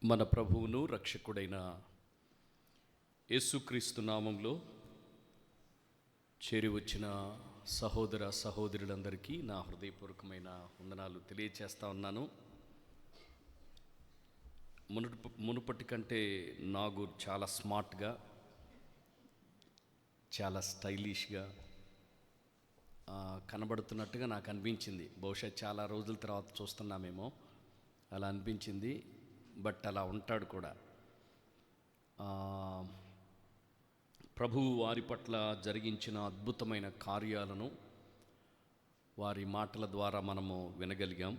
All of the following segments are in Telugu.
మన ప్రభువును రక్షకుడైన యేసుక్రీస్తు నామంలో చేరి వచ్చిన సహోదర సహోదరులందరికీ నా హృదయపూర్వకమైన వందనాలు తెలియచేస్తా ఉన్నాను. మునుపటి కంటే నాగూర్ చాలా స్మార్ట్గా, చాలా స్టైలిష్గా కనబడుతున్నట్టుగా నాకు అనిపించింది. బహుశా చాలా రోజుల తర్వాత చూస్తున్నామేమో, అలా అనిపించింది. బట్ అలా ఉంటాడు కూడా. ప్రభువు వారి పట్ల జరిగించిన అద్భుతమైన కార్యాలను వారి మాటల ద్వారా మనము వినగలిగాం.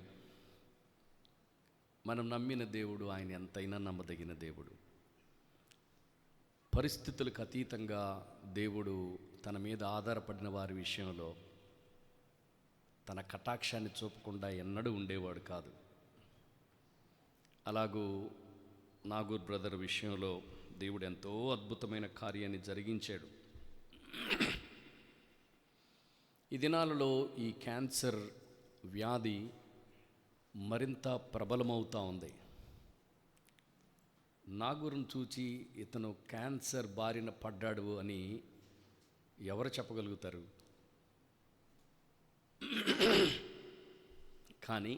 మనం నమ్మిన దేవుడు ఆయన ఎంతైనా నమ్మదగిన దేవుడు. పరిస్థితులకు అతీతంగా దేవుడు తన మీద ఆధారపడిన వారి విషయంలో తన కటాక్షాన్ని చూపకుండా ఎన్నడూ ఉండేవాడు కాదు. అలాగూ నాగూర్ బ్రదర్ విషయంలో దేవుడు ఎంతో అద్భుతమైన కార్యాన్ని జరిగించాడు. ఈ దినాలలో ఈ క్యాన్సర్ వ్యాధి మరింత ప్రబలమవుతూ ఉంది. నాగూరును చూచి ఇతను క్యాన్సర్ బారిన పడ్డాడు అని ఎవరు చెప్పగలుగుతారు? కానీ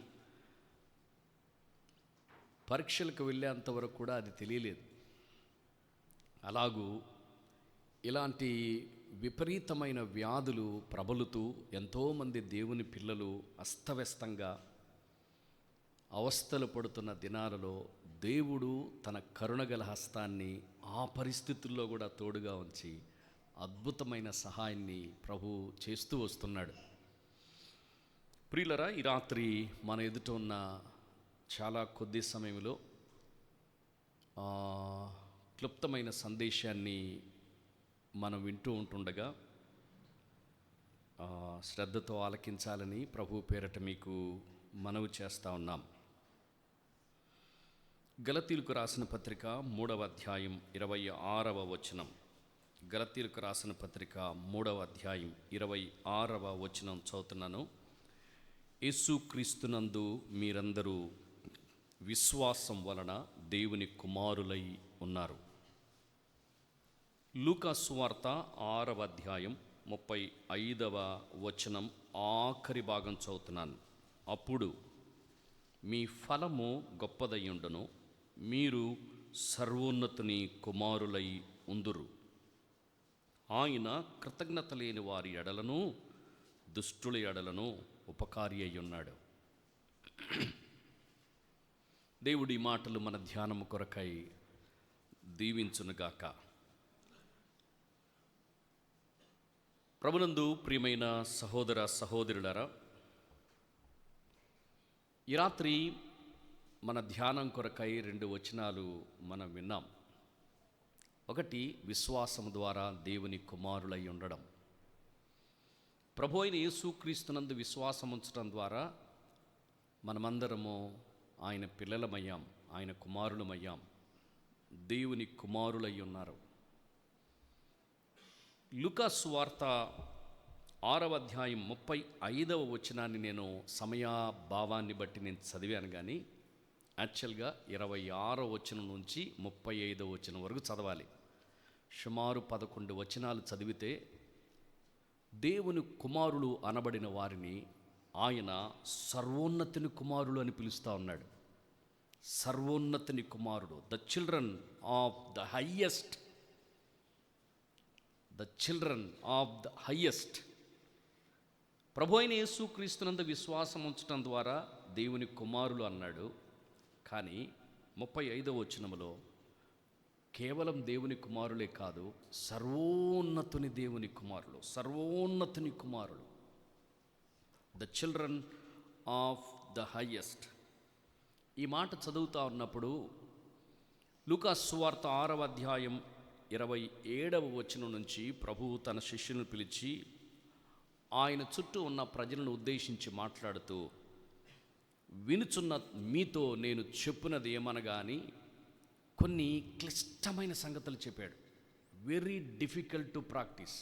పరీక్షలకు వెళ్ళేంతవరకు కూడా అది తెలియలేదు. అలాగూ ఇలాంటి విపరీతమైన వ్యాధులు ప్రబలుతూ ఎంతోమంది దేవుని పిల్లలు అస్తవ్యస్తంగా అవస్థలు పడుతున్న దినాలలో దేవుడు తన కరుణగల హస్తాన్ని ఆ పరిస్థితుల్లో కూడా తోడుగా ఉంచి అద్భుతమైన సహాయాన్ని ప్రభు చేస్తూ వస్తున్నాడు. ప్రియులరా, ఈ రాత్రి మన ఎదుట ఉన్న చాలా కొద్ది సమయంలో క్లుప్తమైన సందేశాన్ని మనం వింటూ ఉంటుండగా శ్రద్ధతో ఆలకించాలని ప్రభు పేరట మీకు మనవి చేస్తూ ఉన్నాం. గలతీయులకు రాసిన పత్రిక 3వ అధ్యాయం 26వ వచనం. గలతీయులకు రాసిన పత్రిక 3వ అధ్యాయం 26వ వచనం చదువుతున్నాను. యేసుక్రీస్తునందు మీరందరూ విశ్వాసం వలన దేవుని కుమారులై ఉన్నారు. లూకా సువార్త 6వ అధ్యాయం 35వ వచనం ఆఖరి భాగం చదువుతున్నాను. అప్పుడు మీ ఫలము గొప్పదయ్యుండును, మీరు సర్వోన్నతుని కుమారులై ఉందురు. ఆయన కృతజ్ఞత లేని వారి ఎడలను దుష్టుల ఎడలను ఉపకారి అయ్యున్నాడు. దేవుడి మాటలు మన ధ్యానము కొరకై దీవించునుగాక. ప్రభునందు ప్రియమైన సహోదర సహోదరులారా, ఈ రాత్రి మన ధ్యానం కొరకై 2 వచనాలు మనం విన్నాం. ఒకటి, విశ్వాసం ద్వారా దేవుని కుమారులై ఉండడం. ప్రభు అయిన యేసుక్రీస్తునందు విశ్వాసం ఉంచడం ద్వారా మనమందరము ఆయన పిల్లలమయ్యాం, ఆయన కుమారులమయ్యాం, దేవుని కుమారులై ఉన్నారు. లూకా సువార్త 6వ అధ్యాయం 35వ వచనాన్ని నేను సమయాభావాన్ని బట్టి నేను చదివాను, కానీ యాక్చువల్గా 26వ వచనం నుంచి 35వ వచనం వరకు చదవాలి. సుమారు 11 వచనాలు చదివితే దేవుని కుమారులు అనబడిన వారిని ఆయన సర్వోన్నతుని కుమారులు అని పిలుస్తూ ఉన్నాడు. సర్వోన్నతుని కుమారుడు, the children of the highest, the children of the highest. ప్రభు అయిన యేసుక్రీస్తునందు విశ్వాసం ఉంచడం ద్వారా దేవుని కుమారులు అన్నాడు. కానీ 35వ వచనములో కేవలం దేవుని కుమారులే కాదు, సర్వోన్నతుని దేవుని కుమారులు, సర్వోన్నతుని కుమారులు, the children of the highest. ఈ మాట చదువుతూ ఉన్నప్పుడు లూకా సువార్త 6వ అధ్యాయం 27వ వచనం నుంచి ప్రభువు తన శిష్యులను పిలిచి ఆయన చుట్టూ ఉన్న ప్రజలను ఉద్దేశించి మాట్లాడుతూ, వినుచున్న మీతో నేను చెప్పున్నది ఏమనగా అని కొన్ని క్లిష్టమైన సంగతులు చెప్పాడు. Very difficult to practice.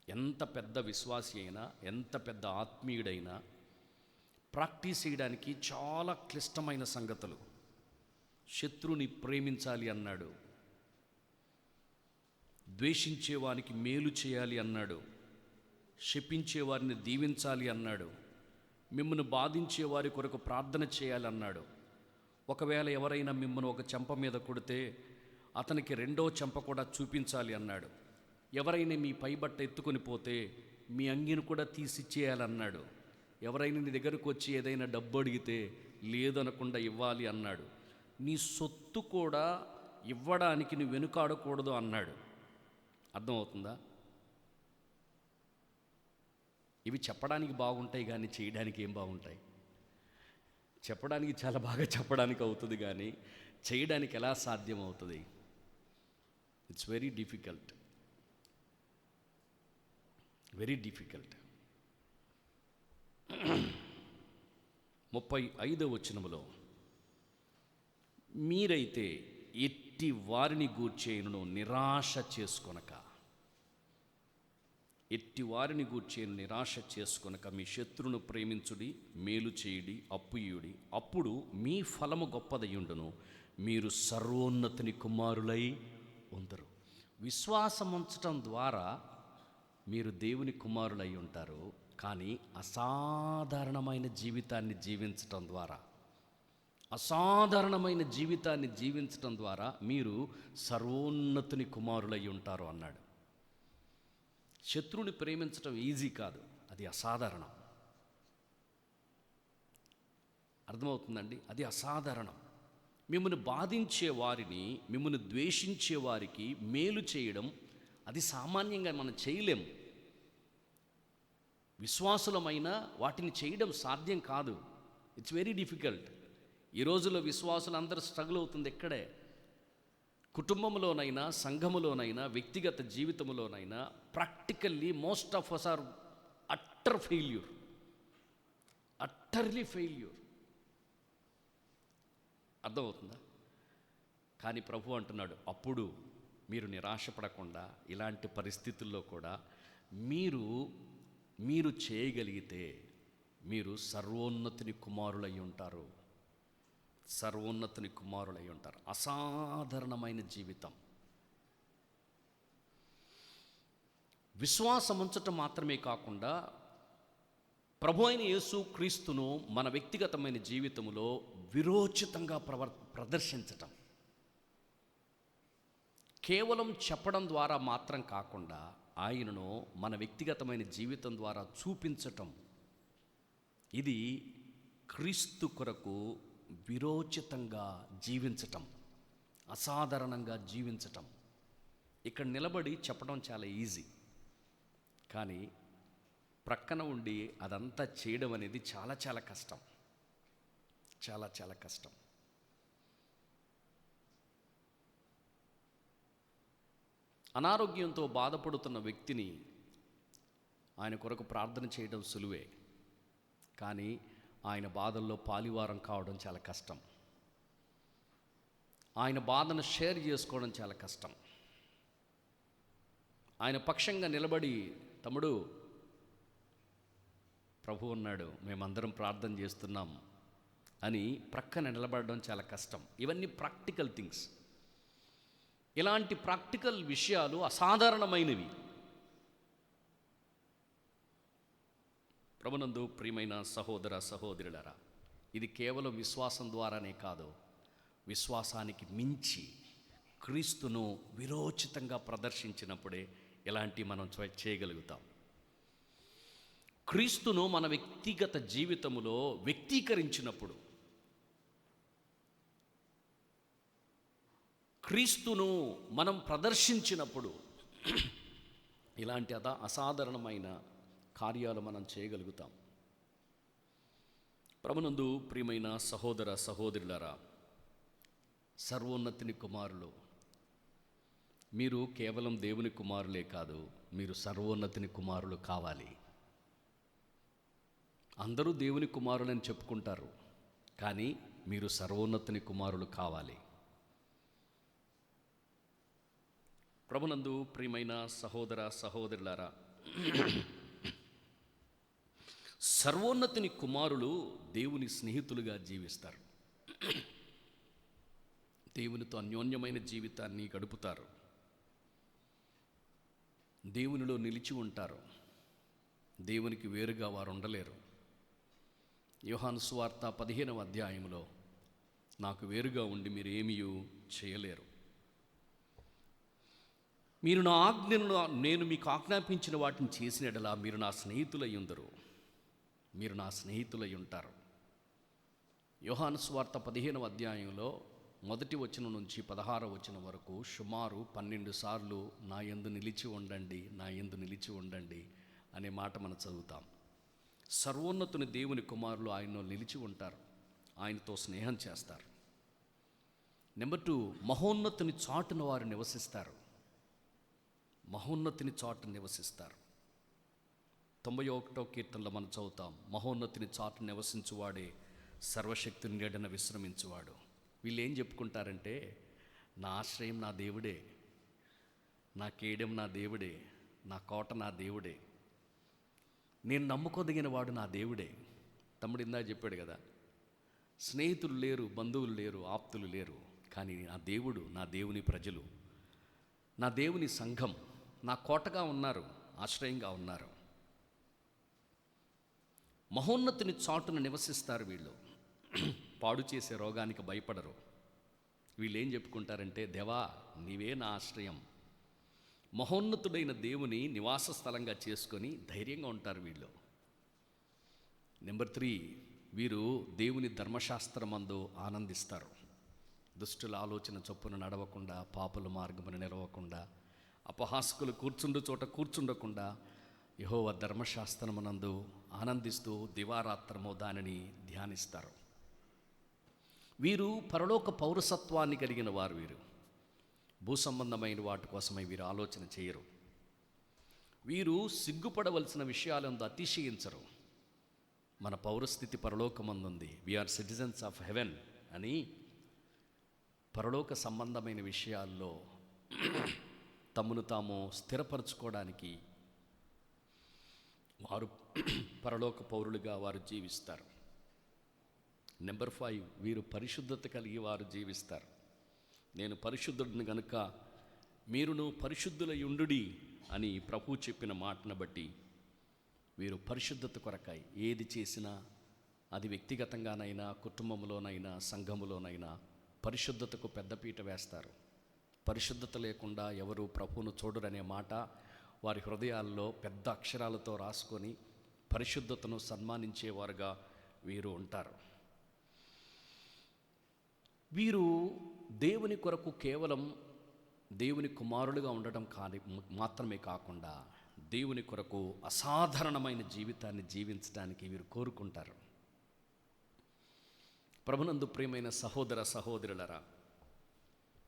ఎంత పెద్ద విశ్వాసి అయినా, ఎంత పెద్ద ఆత్మీయుడైనా ప్రాక్టీస్ చేయడానికి చాలా క్లిష్టమైన సంగతులు. శత్రుని ప్రేమించాలి అన్నాడు, ద్వేషించేవానికి మేలు చేయాలి అన్నాడు, శపించేవారిని దీవించాలి అన్నాడు, మిమ్మల్ని బాధించే వారి కొరకు ప్రార్థన చేయాలన్నాడు. ఒకవేళ ఎవరైనా మిమ్మల్ని ఒక చెంప మీద కొడితే అతనికి రెండో చెంప కూడా చూపించాలి అన్నాడు. ఎవరైనా మీ పైబట్ట ఎత్తుకొని పోతే మీ అంగిని కూడా తీసిచ్చేయాలన్నాడు. ఎవరైనా నీ దగ్గరకు వచ్చి ఏదైనా డబ్బు అడిగితే లేదనకుండా ఇవ్వాలి అన్నాడు. నీ సొత్తు కూడా ఇవ్వడానికి నువ్వు వెనుకాడకూడదు అన్నాడు. అర్థమవుతుందా? ఇవి చెప్పడానికి బాగుంటాయి కానీ చేయడానికి ఏం బాగుంటాయి? చెప్పడానికి చాలా బాగా చెప్పడానికి అవుతుంది కానీ చేయడానికి ఎలా సాధ్యం అవుతుంది? It's very difficult, very difficult. 35వ వచనములో, మీరైతే ఎట్టి వారిని గూర్చేయును నిరాశ చేసుకొనక, ఎట్టి వారిని గూర్చేయును నిరాశ చేసుకొనక మీ శత్రువును ప్రేమించుడి, మేలు చేయుడి, అప్పుయుడి, అప్పుడు మీ ఫలము గొప్పదయ్యుండును, మీరు సర్వోన్నతుని కుమారులై ఉందరు. విశ్వాసం ఉంచటం ద్వారా మీరు దేవుని కుమారులై ఉంటారు. కానీ అసాధారణమైన జీవితాన్ని జీవించటం ద్వారా, అసాధారణమైన జీవితాన్ని జీవించటం ద్వారా మీరు సర్వోన్నతుని కుమారులై ఉంటారు అన్నాడు. శత్రువుని ప్రేమించటం ఈజీ కాదు, అది అసాధారణం. అర్థమవుతుందండి? అది అసాధారణం. మిమ్మల్ని బాధించే వారిని, మిమ్మల్ని ద్వేషించే వారికి మేలు చేయడం అది సామాన్యంగా మనం చేయలేం. విశ్వాసులమైన వాటిని చేయడం సాధ్యం కాదు. It's very difficult. ఈ రోజుల్లో విశ్వాసులందరూ స్ట్రగుల్ అవుతుంది ఎక్కడే. కుటుంబంలోనైనా, సంఘములోనైనా, వ్యక్తిగత జీవితంలోనైనా practically most of us are utter failure, utterly failure. అర్థమవుతుందా? కానీ ప్రభు అంటున్నాడు, అప్పుడు మీరు నిరాశపడకుండా ఇలాంటి పరిస్థితుల్లో కూడా మీరు చేయగలిగితే మీరు సర్వోన్నతుని కుమారులై ఉంటారు, సర్వోన్నతుని కుమారులై ఉంటారు. అసాధారణమైన జీవితం. విశ్వాసం ఉంచటం మాత్రమే కాకుండా ప్రభు అయిన యేసు క్రీస్తును మన వ్యక్తిగతమైన జీవితంలో విరోచితంగా ప్రదర్శించటం, కేవలం చెప్పడం ద్వారా మాత్రం కాకుండా ఆయనను మన వ్యక్తిగతమైన జీవితం ద్వారా చూపించటం, ఇది క్రీస్తు కొరకు విరోచితంగా జీవించటం, అసాధారణంగా జీవించటం. ఇక్కడ నిలబడి చెప్పడం చాలా ఈజీ, కానీ ప్రక్కన ఉండి అదంతా చేయడం అనేది చాలా చాలా కష్టం, చాలా చాలా కష్టం. అనారోగ్యంతో బాధపడుతున్న వ్యక్తిని ఆయన కొరకు ప్రార్థన చేయడం సులువే, కానీ ఆయన బాధల్లో పాలివారం కావడం చాలా కష్టం. ఆయన బాధను షేర్ చేసుకోవడం చాలా కష్టం. ఆయన పక్షంగా నిలబడి, తమ్ముడు ప్రభు ఉన్నాడు, మేమందరం ప్రార్థన చేస్తున్నాం అని ప్రక్కన నిలబడడం చాలా కష్టం. ఇవన్నీ ప్రాక్టికల్ థింగ్స్. ఇలాంటి ప్రాక్టికల్ విషయాలు అసాధారణమైనవి. ప్రభునందు ప్రియమైన సహోదర సహోదరులారా, ఇది కేవలం విశ్వాసం ద్వారానే కాదు, విశ్వాసానికి మించి క్రీస్తును విరోచితంగా ప్రదర్శించినప్పుడే ఇలాంటి మనం చేయగలుగుతాం. క్రీస్తును మన వ్యక్తిగత జీవితంలో వ్యక్తీకరించినప్పుడు, క్రీస్తును మనం ప్రదర్శించినప్పుడు ఇలాంటి అసాధారణమైన కార్యాలు మనం చేయగలుగుతాం. ప్రభునందు ప్రియమైన సహోదర సహోదరులారా, సర్వోన్నతుని కుమారులు, మీరు కేవలం దేవుని కుమారులే కాదు, మీరు సర్వోన్నతుని కుమారులు కావాలి. అందరూ దేవుని కుమారులని చెప్పుకుంటారు, కానీ మీరు సర్వోన్నతుని కుమారులు కావాలి. ప్రభునందు ప్రియమైన సహోదర సహోదరులారా, సర్వోన్నతుని కుమారులు దేవుని స్నేహితులుగా జీవిస్తారు. దేవునితో అన్యోన్యమైన జీవితాన్ని గడుపుతారు, దేవునిలో నిలిచి ఉంటారు. దేవునికి వేరుగా వారు ఉండలేరు. యోహాను సువార్త 15వ అధ్యాయంలో నాకు వేరుగా ఉండి మీరు ఏమీ చేయలేరు. మీరు నా ఆజ్ఞను నేను మీకు ఆజ్ఞాపించిన వాటిని చేసిన యెడల మీరు నా స్నేహితులై ఉందరు, మీరు నా స్నేహితులై ఉంటారు. యోహాను సువార్త 15వ అధ్యాయంలో 1వ వచనం నుంచి 16వ వచనం వరకు సుమారు 12 సార్లు నా యందు నిలిచి ఉండండి, నా యందు నిలిచి ఉండండి అనే మాట మనం చదువుతాం. సర్వోన్నతుని దేవుని కుమారులు ఆయనలో నిలిచి ఉంటారు, ఆయనతో స్నేహం చేస్తారు. నెంబర్ 2, మహోన్నతుని చాటున వారు నివసిస్తారు. మహోన్నతిని చాటున నివసిస్తారు. 91వ కీర్తనలో మనం చదువుతాం, మహోన్నతిని చాటున నివసించువాడే సర్వశక్తిని నీడన విశ్రమించువాడు. వీళ్ళు ఏం చెప్పుకుంటారంటే, నా ఆశ్రయం నా దేవుడే, నా కేడెం నా దేవుడే, నా కోట నా దేవుడే, నేను నమ్ముకోదగిన వాడు నా దేవుడే. తమ్ముడు ఇందా చెప్పాడు కదా, స్నేహితులు లేరు, బంధువులు లేరు, ఆప్తులు లేరు, కానీ నా దేవుడు, నా దేవుని ప్రజలు, నా దేవుని సంఘం నా కోటగా ఉన్నారు, ఆశ్రయంగా ఉన్నారు. మహోన్నతిని చాటున నివసిస్తారు వీళ్ళు. పాడు చేసే రోగానికి భయపడరు. వీళ్ళు ఏం చెప్పుకుంటారంటే, దేవా నీవే నా ఆశ్రయం. మహోన్నతుడైన దేవుని నివాస స్థలంగా చేసుకొని ధైర్యంగా ఉంటారు వీళ్ళు. నెంబర్ 3, వీరు దేవుని ధర్మశాస్త్రమందు ఆనందిస్తారు. దుష్టుల ఆలోచన చొప్పున నడవకుండా, పాపుల మార్గమును నిలవకుండా, అపహాసకులు కూర్చుండు చోట కూర్చుండకుండా యెహోవా ధర్మశాస్త్రమునందు ఆనందిస్తూ దివారాత్రము దానిని ధ్యానిస్తారు. వీరు పరలోక పౌరసత్వాన్ని కలిగిన వారు. వీరు భూ సంబంధమైన వాటి కోసమై వీరు ఆలోచన చేయరు. వీరు సిగ్గుపడవలసిన విషయాలందు అతిశయించరు. మన పౌరస్థితి పరలోకమందుంది, వీఆర్ సిటిజన్స్ ఆఫ్ హెవెన్ అని పరలోక సంబంధమైన విషయాల్లో తమను తాము స్థిరపరచుకోవడానికి వారు పరలోక పౌరులుగా వారు జీవిస్తారు. నెంబర్ 5, వీరు పరిశుద్ధత కలిగి వారు జీవిస్తారు. నేను పరిశుద్ధుడిని గనుక మీరును పరిశుద్ధులై ఉండుడి అని ప్రభువు చెప్పిన మాటను బట్టి వీరు పరిశుద్ధత కొరకాయి ఏది చేసినా, అది వ్యక్తిగతంగానైనా, కుటుంబంలోనైనా, సంఘములోనైనా పరిశుద్ధతకు పెద్దపీట వేస్తారు. పరిశుద్ధత లేకుండా ఎవరు ప్రభువును చూడరనే మాట వారి హృదయాల్లో పెద్ద అక్షరాలతో రాసుకొని పరిశుద్ధతను సన్మానించేవారుగా వీరు ఉంటారు. వీరు దేవుని కొరకు కేవలం దేవుని కుమారులుగా ఉండటం మాత్రమే కాకుండా దేవుని కొరకు అసాధారణమైన జీవితాన్ని జీవించడానికి వీరు కోరుకుంటారు. ప్రభునందు ప్రియమైన సహోదర సహోదరులరా,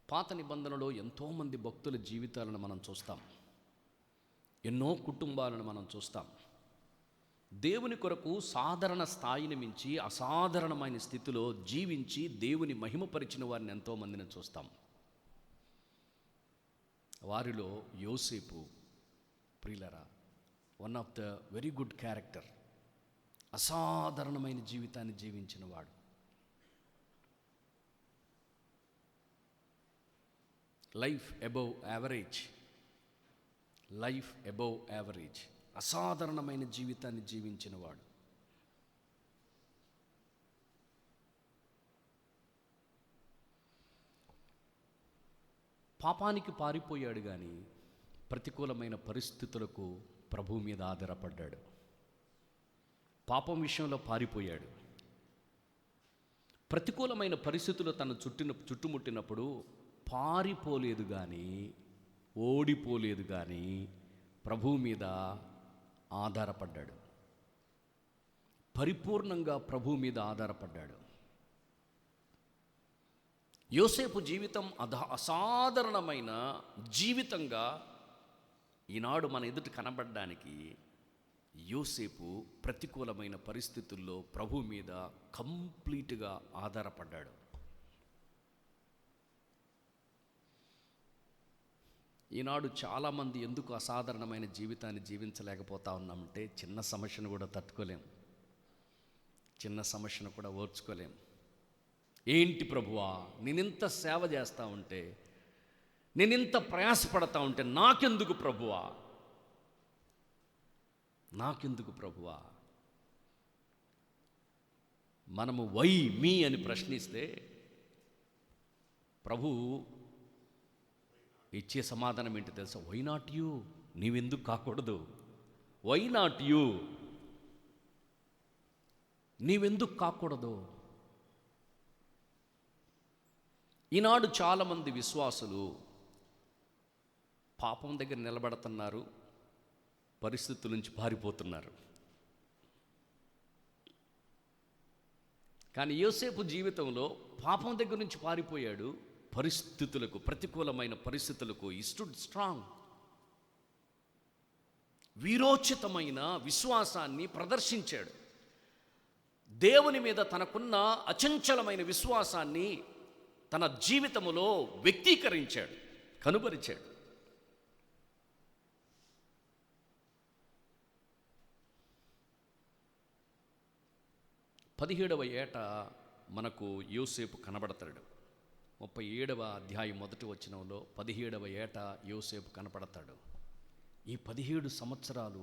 పాత నిబంధనలో ఎంతోమంది భక్తుల జీవితాలను మనం చూస్తాం, ఎన్నో కుటుంబాలను మనం చూస్తాం. దేవుని కొరకు సాధారణ స్థాయిని మించి అసాధారణమైన స్థితిలో జీవించి దేవుని మహిమపరిచిన వారిని ఎంతోమందిని చూస్తాం. వారిలో యోసేపు ప్రియులరా one of the very good character. అసాధారణమైన జీవితాన్ని జీవించిన వాడు. Life above average, life above average, అసాధారణమైన జీవితాన్ని జీవించిన వాడు. పాపానికి పారిపోయాడు కానీ ప్రతికూలమైన పరిస్థితులకు ప్రభువు మీద ఆధారపడ్డాడు. పాపం విషయంలో పారిపోయాడు. ప్రతికూలమైన పరిస్థితులు తను చుట్టుముట్టినప్పుడు పారిపోలేదు కానీ, ఓడిపోలేదు కానీ ప్రభువు మీద ఆధారపడ్డాడు. పరిపూర్ణంగా ప్రభువు మీద ఆధారపడ్డాడు. యోసేపు జీవితం అసాధారణమైన జీవితంగా ఈనాడు మన ఎదుట కనబడడానికి యోసేపు ప్రతికూలమైన పరిస్థితుల్లో ప్రభు మీద కంప్లీట్గా ఆధారపడ్డాడు. ఈనాడు చాలామంది ఎందుకు అసాధారణమైన జీవితాన్ని జీవించలేకపోతా ఉన్నామంటే, చిన్న సమస్యను కూడా తట్టుకోలేం, చిన్న సమస్యను కూడా ఓర్చుకోలేం. ఏంటి ప్రభువా, నేనింత సేవ చేస్తూ ఉంటే, నేనింత ప్రయాసపడతా ఉంటే నాకెందుకు ప్రభువా, నాకెందుకు ప్రభువా? మనము వై మీ అని ప్రశ్నిస్తే ప్రభు ఇచ్చే సమాధానం ఏంటి తెలుసా? వై నాట్ యూ, నీవెందుకు కాకూడదు? వై నాట్ యూ, నీవెందుకు కాకూడదు? ఈనాడు చాలామంది విశ్వాసులు పాపం దగ్గర నిలబడుతున్నారు, పరిస్థితుల నుంచి పారిపోతున్నారు. కానీ యోసేపు జీవితంలో పాపం దగ్గర నుంచి పారిపోయాడు, పరిస్థితులకు, ప్రతికూలమైన పరిస్థితులకు ఈ స్టూడ్ స్ట్రాంగ్. వీరోచితమైన విశ్వాసాన్ని ప్రదర్శించాడు. దేవుని మీద తనకున్న అచంచలమైన విశ్వాసాన్ని తన జీవితంలో వ్యక్తీకరించాడు, కనుబరిచాడు. పదిహేడవ ఏట మనకు యోసేపు కనబడతాడు. 37వ అధ్యాయం 1వ వచనంలో 17వ ఏట యోసేపు కనపడతాడు. ఈ 17 సంవత్సరాలు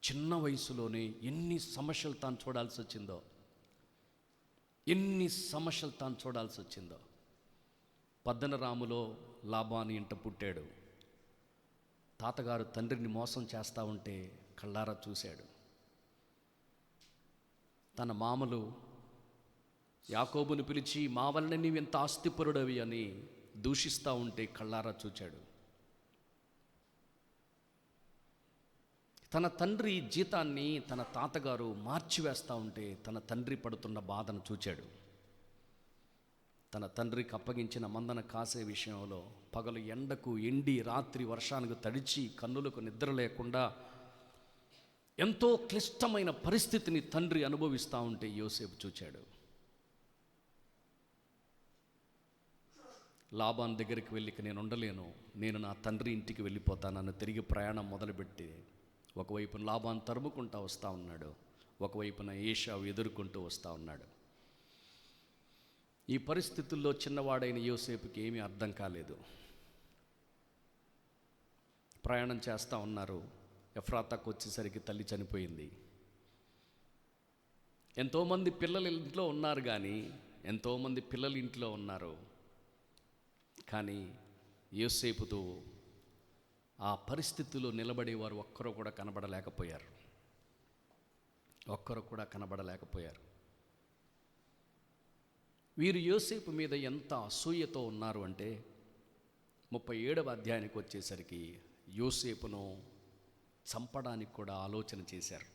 చిన్న వయసులోనే ఎన్ని సమస్యలు తాను చూడాల్సి వచ్చిందో, ఎన్ని సమస్యలు తాను చూడాల్సి వచ్చిందో. పద్దనరాములో లాబాను ఇంట పుట్టాడు. తాతగారు తండ్రిని మోసం చేస్తూ ఉంటే కళ్ళారా చూశాడు. తన మామలు యాకోబును పిలిచి మా వలన నీవు ఎంత ఆస్తిపరుడవి అని దూషిస్తూ ఉంటే కళ్ళారా చూచాడు. తన తండ్రి జీతాన్ని తన తాతగారు మార్చివేస్తూ ఉంటే తన తండ్రి పడుతున్న బాధను చూచాడు. తన తండ్రికి అప్పగించిన మందన కాసే విషయంలో పగలు ఎండకు ఎండి, రాత్రి వర్షానికి తడిచి, కన్నులకు నిద్ర లేకుండా ఎంతో క్లిష్టమైన పరిస్థితిని తండ్రి అనుభవిస్తూ ఉంటే యోసేపు చూచాడు. లాబాను దగ్గరికి వెళ్ళి నేను ఉండలేను, నేను నా తండ్రి ఇంటికి వెళ్ళిపోతానని తిరిగి ప్రయాణం మొదలుపెట్టి ఒకవైపున లాబాను తరుముకుంటూ వస్తూ ఉన్నాడు, ఒకవైపున ఏశావు ఎదుర్కొంటూ వస్తూ ఉన్నాడు. ఈ పరిస్థితుల్లో చిన్నవాడైన యోసేపుకి ఏమీ అర్థం కాలేదు. ప్రయాణం చేస్తూ ఉన్నారు. ఎఫ్రాతాకు వచ్చేసరికి తల్లి చనిపోయింది. ఎంతోమంది పిల్లలు ఇంట్లో ఉన్నారు, కానీ ఎంతోమంది పిల్లలు ఇంట్లో ఉన్నారు, కానీ యోసేపుతో ఆ పరిస్థితుల్లో నిలబడేవారు ఒక్కరు కూడా కనబడలేకపోయారు. ఒక్కరు కూడా కనబడలేకపోయారు. వీరు యోసేపు మీద ఎంత అసూయతో ఉన్నారు అంటే 37వ అధ్యాయానికి వచ్చేసరికి యోసేపును చంపడానికి కూడా ఆలోచన చేశారు.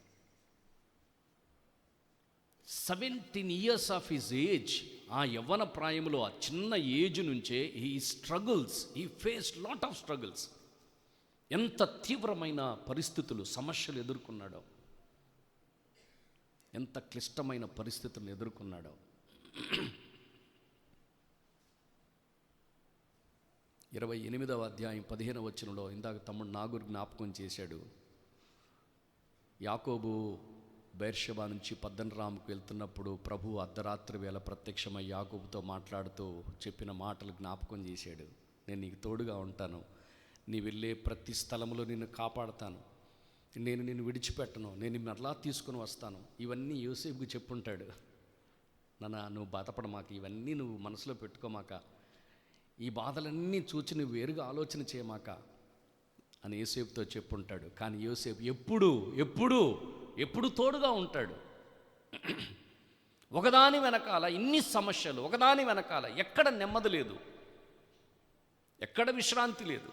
17 years ఆఫ్ హిజ్ ఏజ్, ఆ యవ్వన ప్రాయంలో, ఆ చిన్న ఏజ్ నుంచే he struggles, he faced lot of struggles. ఎంత తీవ్రమైన పరిస్థితులు, సమస్యలు ఎదుర్కొన్నాడో, ఎంత క్లిష్టమైన పరిస్థితులను ఎదుర్కొన్నాడో. 28వ అధ్యాయం 15వ వచనంలో ఇందాక తమ్ముడు నాగూరు జ్ఞాపకం చేశాడు. యాకోబు బెర్షెబా నుంచి పద్దనరాముకు వెళ్తున్నప్పుడు ప్రభు అర్ధరాత్రి వేళ ప్రత్యక్షమై యాకోబుతో మాట్లాడుతూ చెప్పిన మాటలు జ్ఞాపకం చేశాడు. నేను నీకు తోడుగా ఉంటాను, నీ వెళ్ళే ప్రతి స్థలంలో నిన్ను కాపాడుతాను, నేను నిన్ను విడిచిపెట్టను, నేను నిన్ను అలా తీసుకుని వస్తాను. ఇవన్నీ యోసేపుకు చెప్పుంటాడు. నాన్న, నువ్వు బాధపడమాక, ఇవన్నీ నువ్వు మనసులో పెట్టుకోమాక, ఈ బాధలన్నీ చూచి నువ్వు వేరుగా ఆలోచన చేయమాక అని యోసేపుతో చెప్పుంటాడు. కానీ యోసేపు ఎప్పుడు ఎప్పుడు ఎప్పుడు తోడుగా ఉంటాడు. ఒకదాని వెనకాల ఇన్ని సమస్యలు, ఒకదాని వెనకాల ఎక్కడ నెమ్మది లేదు, ఎక్కడ విశ్రాంతి లేదు.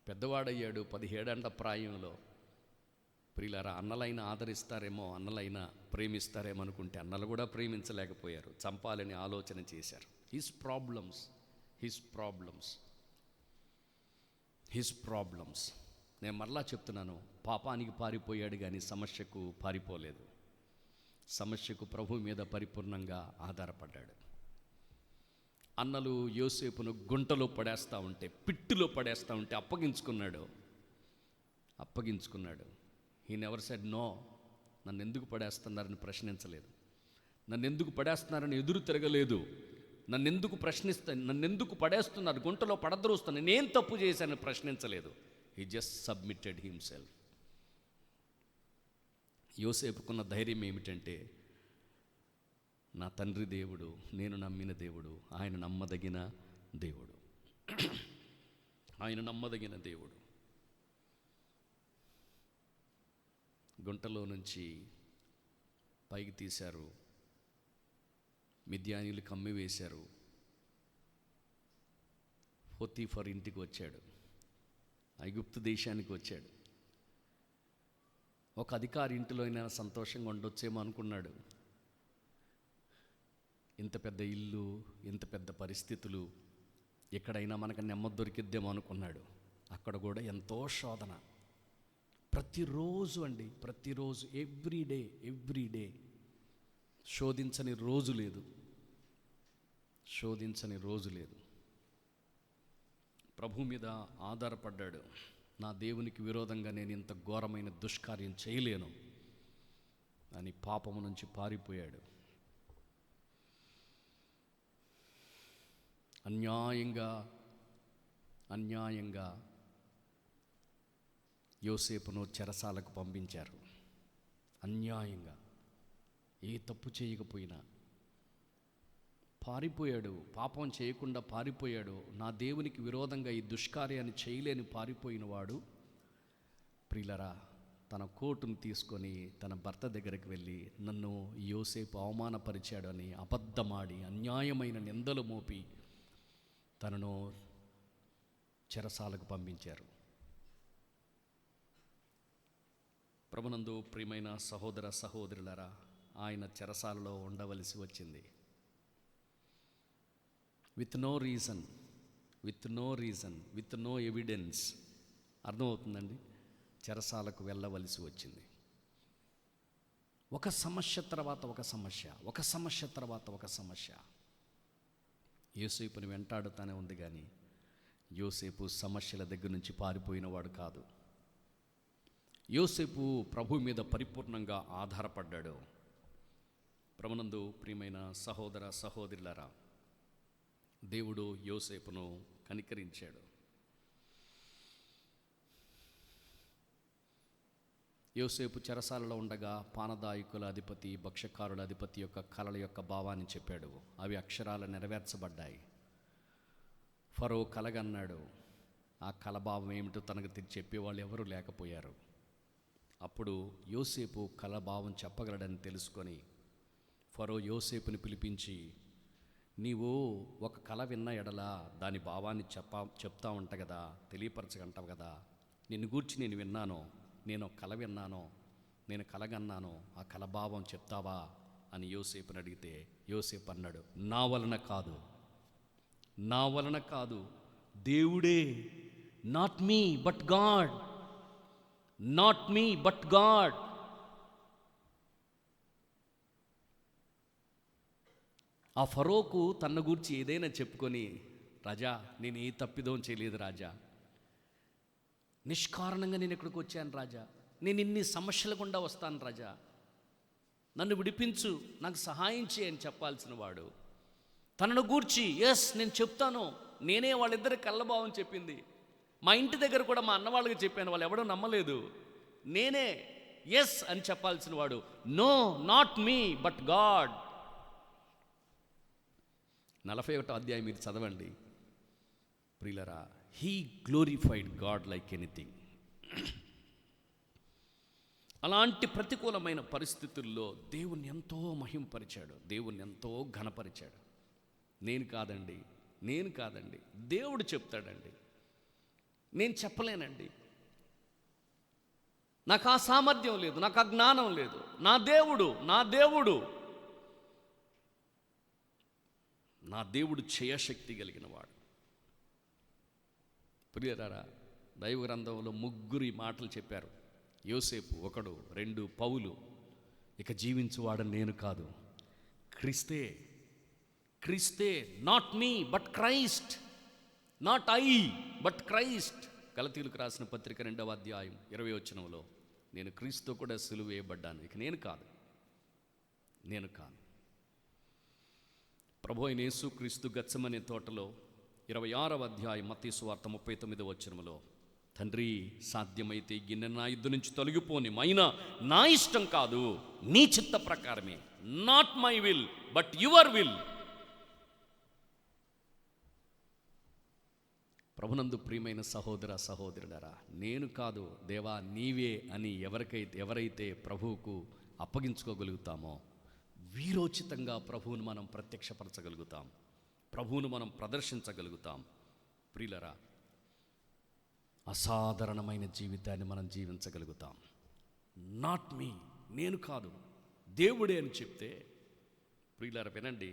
పెద్దవాడయ్యాడు, 17 ప్రాయంలో. ప్రియులారా, అన్నలైనా ఆదరిస్తారేమో, అన్నలైనా ప్రేమిస్తారేమో అనుకుంటే అన్నలు కూడా ప్రేమించలేకపోయారు, చంపాలని ఆలోచన చేశారు. His problems. నేను మరలా చెప్తున్నాను, పాపానికి పారిపోయాడు కానీ సమస్యకు పారిపోలేదు. సమస్యకు ప్రభు మీద పరిపూర్ణంగా ఆధారపడ్డాడు. అన్నలు యోసేపును గుంటలో పడేస్తూ ఉంటే, పిట్టులో పడేస్తూ ఉంటే అప్పగించుకున్నాడు. He never said no. నన్ను ఎందుకు పడేస్తున్నారని ప్రశ్నించలేదు. నన్ను ఎందుకు పడేస్తున్నారని ఎదురు తిరగలేదు. నన్నెందుకు పడేస్తున్నారు, గుంటలో పడద్రోస్తున్నారు, నేనేం తప్పు చేశానని ప్రశ్నించలేదు. He just submitted himself. యోసేపుకున్న ధైర్యం ఏమిటంటే, నా తండ్రి దేవుడు, నేను నమ్మిన దేవుడు, ఆయన నమ్మదగిన దేవుడు. ఆయన నమ్మదగిన దేవుడు. గుంటలో నుంచి పైకి తీశారు, మిద్యానీయులు కమ్మివేశారు. పోతీఫర్ ఇంటికి వచ్చాడు, ఐగుప్తు దేశానికి వచ్చాడు. ఒక అధికారి ఇంటిలో అయినా సంతోషంగా ఉండొచ్చేమో అనుకున్నాడు. ఇంత పెద్ద ఇల్లు, ఇంత పెద్ద పరిస్థితులు, ఎక్కడైనా మనకు నెమ్మది దొరికిద్దేమో అనుకున్నాడు. అక్కడ కూడా ఎంతో శోధన. ప్రతిరోజు ఎవ్రీడే శోధించని రోజు లేదు. ప్రభు మీద ఆధారపడ్డాడు. నా దేవునికి విరోధంగా నేను ఇంత ఘోరమైన దుష్కార్యం చేయలేను అని పాపము నుంచి పారిపోయాడు. అన్యాయంగా యోసేపును చెరసాలకు పంపించారు. అన్యాయంగా, ఏ తప్పు చేయకపోయినా పారిపోయాడు. పాపం చేయకుండా పారిపోయాడు. నా దేవునికి విరోధంగా ఈ దుష్కార్యాన్ని చేయలేని పారిపోయినవాడు, ప్రియులరా, తన కోటును తీసుకొని తన భర్త దగ్గరికి వెళ్ళి, నన్ను యోసేపు అవమానపరిచాడు అని అబద్ధమాడి అన్యాయమైన నిందలు మోపి తనను చెరసాలకు పంపించారు. ప్రభునందు ప్రియమైన సహోదర సహోదరులరా, ఆయన చెరసాలలో ఉండవలసి వచ్చింది. With no reason, with no evidence. అర్థమవుతుందండి? చెరసాలకు వెళ్ళవలసి వచ్చింది. ఒక సమస్య తర్వాత ఒక సమస్య యోసేపుని వెంటాడుతూనే ఉంది. కానీ యోసేపు సమస్యల దగ్గర నుంచి పారిపోయినవాడు కాదు. యోసేపు ప్రభు మీద పరిపూర్ణంగా ఆధారపడ్డాడు. ప్రభునందు ప్రియమైన సహోదర సహోదరులారా, దేవుడు యోసేపును కనికరించాడు. యోసేపు చెరసాలలో ఉండగా పానదాయకుల అధిపతి, భక్ష్యకారుల అధిపతి యొక్క కలల యొక్క భావాన్ని చెప్పాడు. అవి అక్షరాలు నెరవేర్చబడ్డాయి. ఫరో కలగన్నాడు. ఆ కలభావం ఏమిటో తనకు చెప్పేవాళ్ళు ఎవరూ లేకపోయారు. అప్పుడు యోసేపు కలభావం చెప్పగలడని తెలుసుకొని ఫరో యోసేపుని పిలిపించి, నీవు ఒక కల విన్న ఎడల దాని భావాన్ని చెప్తా ఉంట కదా, తెలియపరచగంటావు కదా. నిన్ను గూర్చి నేను విన్నాను, నేను కల విన్నాను, నేను కలగన్నాను, ఆ కలభావం చెప్తావా అని యోసేపుని అడిగితే యోసేపు అన్నాడు, నా వలన కాదు, దేవుడే, నాట్ మీ బట్ గాడ్. ఆ ఫరోకు తన గూర్చి ఏదైనా చెప్పుకొని, రాజా నేను ఏ తప్పిదం చేయలేదు రాజా, నిష్కారణంగా నేను ఇక్కడికి వచ్చాను రాజా, నేను ఇన్ని సమస్యల గుండా వస్తాను రాజా, నన్ను విడిపించు, నాకు సహాయం చేయని చెప్పాల్సిన వాడు తనను గూర్చి నేను చెప్తాను, నేనే వాళ్ళిద్దరి కళ్ళభావం చెప్పింది, మా ఇంటి దగ్గర కూడా మా అన్న వాళ్ళకి చెప్పాను, వాళ్ళు ఎవడో నమ్మలేదు, నేనే అని చెప్పాల్సిన వాడు, no, not me but God. 41వ అధ్యాయం మీరు చదవండి ప్రియులరా. He glorified God like anything. అలాంటి ప్రతికూలమైన పరిస్థితుల్లో దేవుణ్ణి ఎంతో మహింపరిచాడు, దేవుణ్ణి ఎంతో ఘనపరిచాడు. నేను కాదండి, దేవుడు చెప్తాడండి, నేను చెప్పలేనండి, నాకు ఆ సామర్థ్యం లేదు, నాకు ఆ జ్ఞానం లేదు, నా దేవుడు చేయశక్తి కలిగిన వాడు. ప్రియరారా, దైవ గ్రంథంలో 3 మాటలు చెప్పారు. యోసేపు 1, 2 పౌలు. ఇక జీవించువాడని నేను కాదు, క్రీస్తే, not me but Christ, not I but Christ. గలతీయులకు రాసిన పత్రిక 2వ అధ్యాయం 20వ వచనంలో, నేను క్రీస్తు కూడా సిలువ వేయబడ్డాను, ఇక నేను కాదు. ప్రభు అయిన యేసు క్రీస్తు గెత్సెమనే తోటలో 26వ అధ్యాయం మత్తయి సువార్త 39వ వచనములో, తండ్రి సాధ్యమైతే ఈ గిన్నె నా యుద్ధ నుంచి తొలగిపోని, అయినా నా ఇష్టం కాదు, నీ చిత్త ప్రకారమే, not my will but your will. ప్రభునందు ప్రియమైన సహోదర సహోదరుడరా, నేను కాదు దేవా నీవే అని ఎవరైతే ప్రభువుకు అప్పగించుకోగలుగుతామో వీరోచితంగా ప్రభువును మనం ప్రత్యక్షపరచగలుగుతాం, ప్రభువును మనం ప్రదర్శించగలుగుతాం. ప్రియులరా, అసాధారణమైన జీవితాన్ని మనం జీవించగలుగుతాం. నాట్ మీ, నేను కాదు, దేవుడే అని చెప్తే, ప్రియులరా వినండి,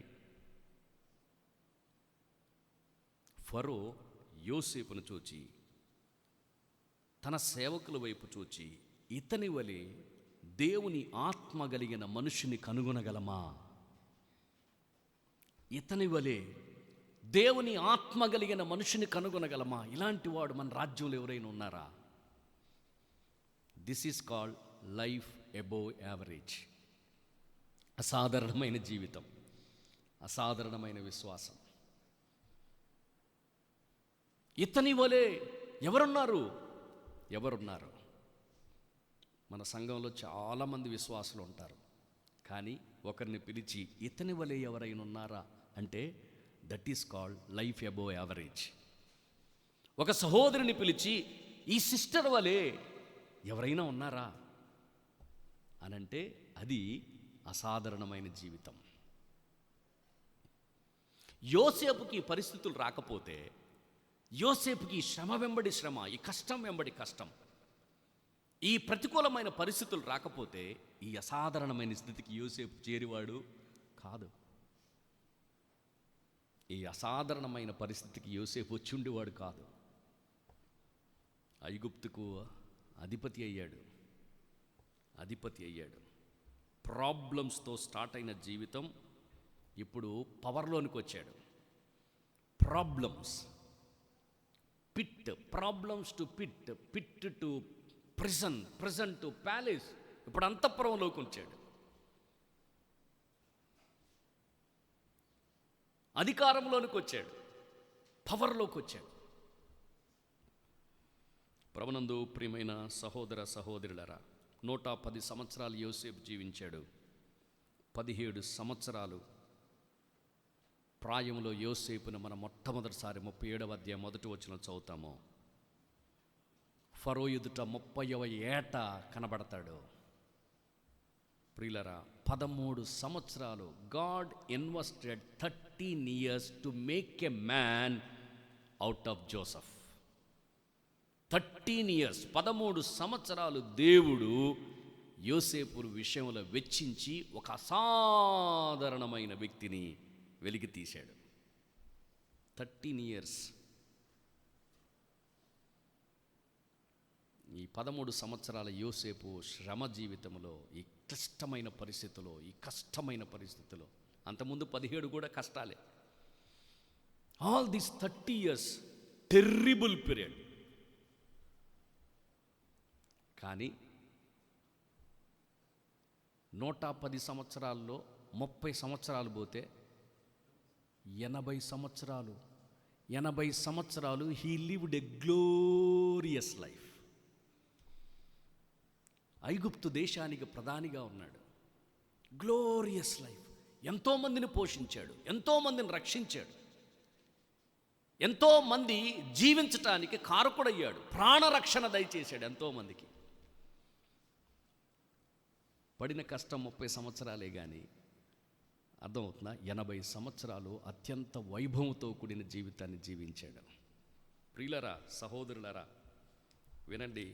ఫరో యోసేపును చూచి, తన సేవకుల వైపు చూచి, ఇతని వలె దేవుని ఆత్మ కలిగిన మనుషుని కనుగొనగలమా? ఇతని వలె దేవుని ఆత్మ కలిగిన మనుషుని కనుగొనగలమా? ఇలాంటి వాడు మన రాజ్యంలో ఎవరైనా ఉన్నారా? This is called life above average. అసాధారణమైన జీవితం, అసాధారణమైన విశ్వాసం. ఇతని వలె ఎవరున్నారు? మన సంఘంలో చాలామంది విశ్వాసులు ఉంటారు, కానీ ఒకరిని పిలిచి ఇతని వలె ఎవరైనా ఉన్నారా అంటే that is called life above average. ఒక సహోదరుని పిలిచి ఈ సిస్టర్ వలె ఎవరైనా ఉన్నారా అనంటే అది అసాధారణమైన జీవితం. యోసేపుకి పరిస్థితులు రాకపోతే, యోసేపుకి శ్రమ వెంబడి శ్రమ, ఈ కష్టం వెంబడి కష్టం, ఈ ప్రతికూలమైన పరిస్థితులు రాకపోతే ఈ అసాధారణమైన స్థితికి యోసేపు చేరివాడు కాదు. ఈ అసాధారణమైన పరిస్థితికి యోసేపు వచ్చి ఉండేవాడు కాదు. ఐగుప్తుకు అధిపతి అయ్యాడు. ప్రాబ్లమ్స్తో స్టార్ట్ అయిన జీవితం ఇప్పుడు పవర్లోనికి వచ్చాడు. Problems to pit to prison to palace. ఇప్పుడు అంతఃపురంలోకి వచ్చాడు, అధికారంలోనికి వచ్చాడు, పవర్లోకి వచ్చాడు. ప్రభునందు ప్రియమైన సహోదర సహోదరులరా, 110 సంవత్సరాలు యోసేపు జీవించాడు. 17 సంవత్సరాలు ప్రాయంలో యోసేపును మనం మొట్టమొదటిసారి 37వ అధ్యాయం మొదటి వచనం చదువుతాము. ఫరో ఎదుట 30వ ఏట కనబడతాడు. ప్రియులరా, 13 సంవత్సరాలు God invested 13 years to make a man out of Joseph. 13 years, 13 సంవత్సరాలు దేవుడు యోసేపు విషయంలో వెచ్చించి ఒక అసాధారణమైన వ్యక్తిని వెలికి తీశాడు. 13 years. ఈ 13 సంవత్సరాల యోసేపు శ్రమ జీవితంలో, ఈ క్లిష్టమైన పరిస్థితిలో, ఈ కష్టమైన పరిస్థితిలో, అంతకుముందు 17 కూడా కష్టాలే. All this 30 years terrible period. కానీ 110 సంవత్సరాల్లో 30 సంవత్సరాలు పోతే 80 సంవత్సరాలు he lived a glorious life. ఐగుప్తు దేశానికి ప్రధానిగా ఉన్నాడు. Glorious life. ఎంతోమందిని పోషించాడు, ఎంతోమందిని రక్షించాడు, ఎంతోమంది జీవించటానికి కారకుడయ్యాడు, ప్రాణరక్షణ దయచేశాడు ఎంతోమందికి. పడిన కష్టం 30 సంవత్సరాలే, కానీ అర్థమవుతుందా? 80 సంవత్సరాలు అత్యంత వైభవంతో కూడిన జీవితాన్ని జీవించాడు. ప్రియులరా, సహోదరులరా వినండి,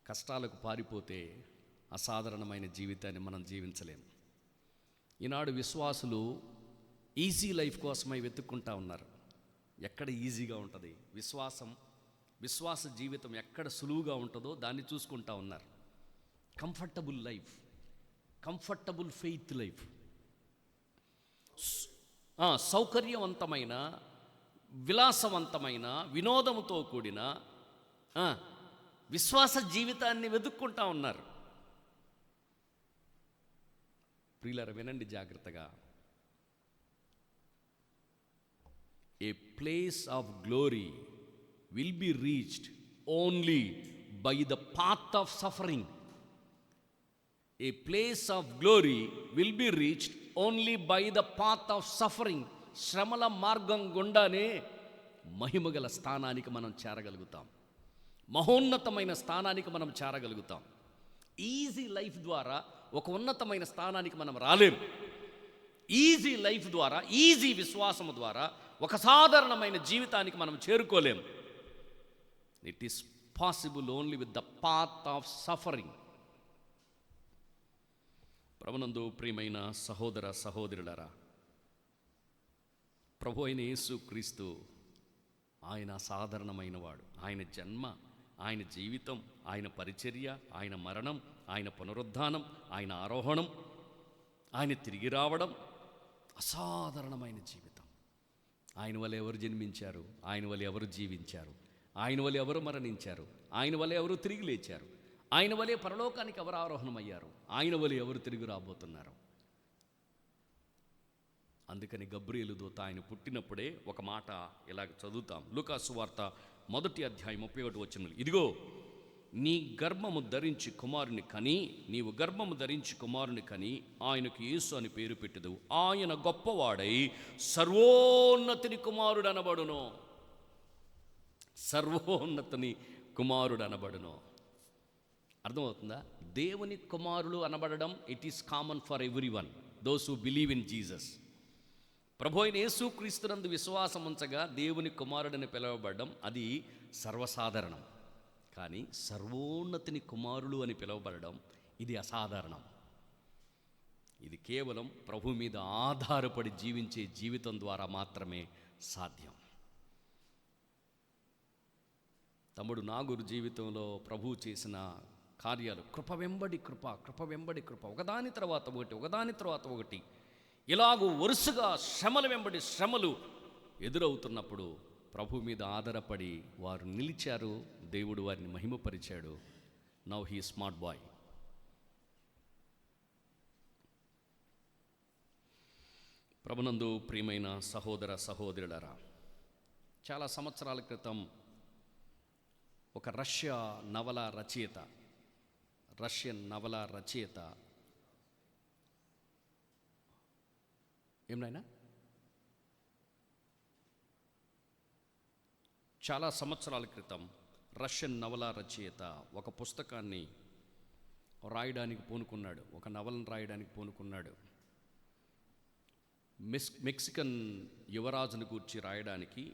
కష్టాలకు పారిపోతే అసాధారణమైన జీవితాన్ని మనం జీవించలేము. ఈనాడు విశ్వాసులు ఈజీ లైఫ్ కోసమై వెతుక్కుంటా ఉన్నారు. ఎక్కడ ఈజీగా ఉంటుంది విశ్వాస జీవితం ఎక్కడ సులువుగా ఉంటుందో దాన్ని చూసుకుంటా ఉన్నారు. Comfortable life, comfortable faith life, సౌకర్యవంతమైన, విలాసవంతమైన, వినోదంతో కూడిన ఆ, విశ్వాస జీవితాన్ని వెతుక్కుంటా ఉన్నారు. ప్రియులారా వినండి జాగ్రత్తగా. A place of glory will be reached only by the path of suffering. A place of glory will be reached only by the path of suffering. శ్రమల మార్గం గుండానే మహిమగల స్థానానికి మనం చేరగలుగుతాం, మహోన్నతమైన స్థానానికి మనం చేరగలుగుతాం. ఈజీ లైఫ్ ద్వారా ఒక ఉన్నతమైన స్థానానికి మనం రాలేం. ఈజీ లైఫ్ ద్వారా, ఈజీ విశ్వాసము ద్వారా ఒక సాధారణమైన జీవితానికి మనం చేరుకోలేం. It is possible only with the path of suffering. ప్రభునందు ప్రియమైన సహోదర సహోదరులారా, ప్రభు అయిన యేసు క్రీస్తు ఆయన సాధారణమైన వాడు. ఆయన జన్మ, ఆయన జీవితం, ఆయన పరిచర్య, ఆయన మరణం, ఆయన పునరుద్ధానం, ఆయన ఆరోహణం, ఆయన తిరిగి రావడం అసాధారణమైన జీవితం. ఆయన వల్ల ఎవరు జన్మించారు, ఆయన వల్ల ఎవరు జీవించారు, ఆయన వల్ల ఎవరు మరణించారు, ఆయన వల్ల ఎవరు తిరిగి లేచారు, ఆయన వలె పరలోకానికి ఎవరు ఆరోహణమయ్యారు, ఆయన వలె ఎవరు తిరిగి రాబోతున్నారు. అందుకని గబ్రియేలు దూత ఆయన పుట్టినప్పుడే ఒక మాట ఇలాగ చదువుతాం. లూకా సువార్త 1వ అధ్యాయం 31వ వచనం. ఇదిగో నీ గర్భము ధరించి కుమారుని కని, నీవు గర్భము ధరించి కుమారుని కని ఆయనకు యేసు అని పేరు పెట్టెదు. ఆయన గొప్పవాడై సర్వోన్నతుని కుమారుడు అనబడును. సర్వోన్నతుని కుమారుడు అనబడును. అర్థమవుతుందా? దేవుని కుమారులు అనబడడం it is common for every one, those who believe in Jesus. ప్రభు అయిన యేసుక్రీస్తునందు విశ్వాసం ఉంచగా దేవుని కుమారుడని పిలువబడడం అది సర్వసాధారణం. కానీ సర్వోన్నతిని కుమారులు అని పిలువబడడం ఇది అసాధారణం. ఇది కేవలం ప్రభు మీద ఆధారపడి జీవించే జీవితం ద్వారా మాత్రమే సాధ్యం. తమ్ముడు నాగూరు జీవితంలో ప్రభు చేసిన కార్యాలు కృప వెంబడి కృప, కృప వెంబడి కృప, ఒకదాని తర్వాత ఒకటి, ఒకదాని తర్వాత ఒకటి, ఇలాగూ వరుసగా శ్రమల వెంబడి శ్రమలు ఎదురవుతున్నప్పుడు ప్రభు మీద ఆధారపడి వారు నిలిచారు. దేవుడు వారిని మహిమపరిచాడు. Now he smart boy. ప్రభునందు ప్రియమైన సహోదర సహోదరులారా, చాలా సంవత్సరాల క్రితం ఒక రష్యన్ నవల రచయిత ఏమైనా చాలా సంవత్సరాల క్రితం రష్యన్ నవల రచయిత ఒక పుస్తకాన్ని రాయడానికి పూనుకున్నాడు, ఒక నవలను రాయడానికి పూనుకున్నాడు. మెక్సికన్ యువరాజును గూర్చి రాయడానికి.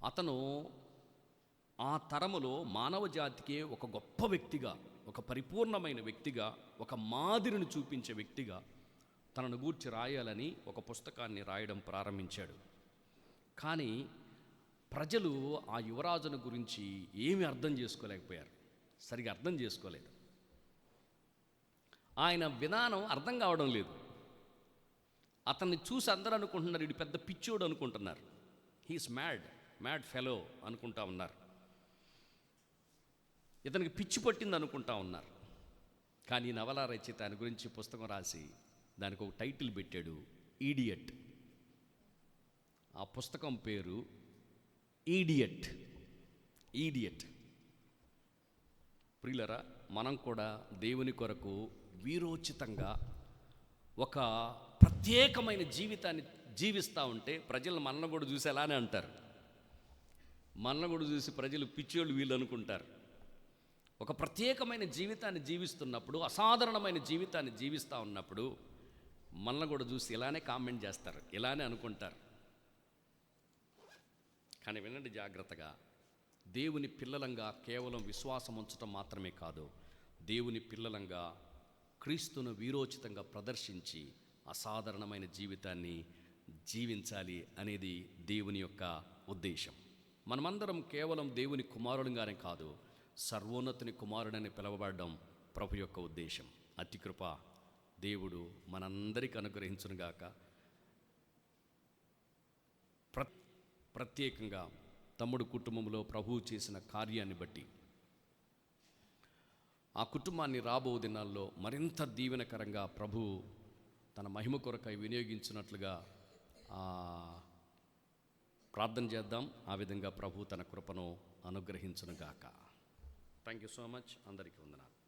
అతను ఆ తరములో మానవ జాతికే ఒక గొప్ప వ్యక్తిగా, ఒక పరిపూర్ణమైన వ్యక్తిగా, ఒక మాదిరిని చూపించే వ్యక్తిగా తనను గూర్చి రాయాలని ఒక పుస్తకాన్ని రాయడం ప్రారంభించాడు. కానీ ప్రజలు ఆ యువరాజును గురించి ఏమీ అర్థం చేసుకోలేకపోయారు, సరిగా అర్థం చేసుకోలేదు. ఆయన విధానం అర్థం కావడం లేదు. అతన్ని చూసి అందరూ అనుకుంటున్నారు వీడు పెద్ద పిచ్చోడు అనుకుంటున్నారు. హీఈస్ మ్యాడ్ ఫెలో అనుకుంటా ఉన్నారు. ఇతనికి పిచ్చి పట్టింది అనుకుంటా ఉన్నారు. కానీ నవల రచయిత ఆయన గురించి పుస్తకం రాసి దానికి ఒక టైటిల్ పెట్టాడు, ఈడియట్. ఆ పుస్తకం పేరు ఈడియట్. ప్రియులరా, మనం కూడా దేవుని కొరకు వీరోచితంగా ఒక ప్రత్యేకమైన జీవితాన్ని జీవిస్తూ ఉంటే ప్రజలు మనల్ని కూడా చూసి అలానే అంటారు. మనల్ని కూడా చూసి ప్రజలు పిచ్చోళ్ళు వీళ్ళు అనుకుంటారు. ఒక ప్రత్యేకమైన జీవితాన్ని జీవిస్తున్నప్పుడు, అసాధారణమైన జీవితాన్ని జీవిస్తూ ఉన్నప్పుడు మనల్ని కూడా చూసి ఇలానే కామెంట్ చేస్తారు, ఇలానే అనుకుంటారు. కానీ వినండి జాగ్రత్తగా, దేవుని పిల్లలంగా కేవలం విశ్వాసం ఉంచడం మాత్రమే కాదు, దేవుని పిల్లలంగా క్రీస్తును వీరోచితంగా ప్రదర్శించి అసాధారణమైన జీవితాన్ని జీవించాలి అనేది దేవుని యొక్క ఉద్దేశం. మనమందరం కేవలం దేవుని కుమారుడుగానే కాదు, సర్వోన్నతుని కుమారుడని పిలువబడడం ప్రభు యొక్క ఉద్దేశం. అతి కృప దేవుడు మనందరికీ అనుగ్రహించునుగాక. ప్రత్యేకంగా తమ్ముడు కుటుంబంలో ప్రభువు చేసిన కార్యాన్ని బట్టి ఆ కుటుంబాన్ని రాబో దినాల్లో మరింత దీవెనకరంగా ప్రభువు తన మహిమ కొరకై వినియోగించినట్లుగా ప్రార్థన చేద్దాం. ఆ విధంగా ప్రభు తన కృపను అనుగ్రహించునుగాక. Thank you so much. అందరికీ వందనాలు.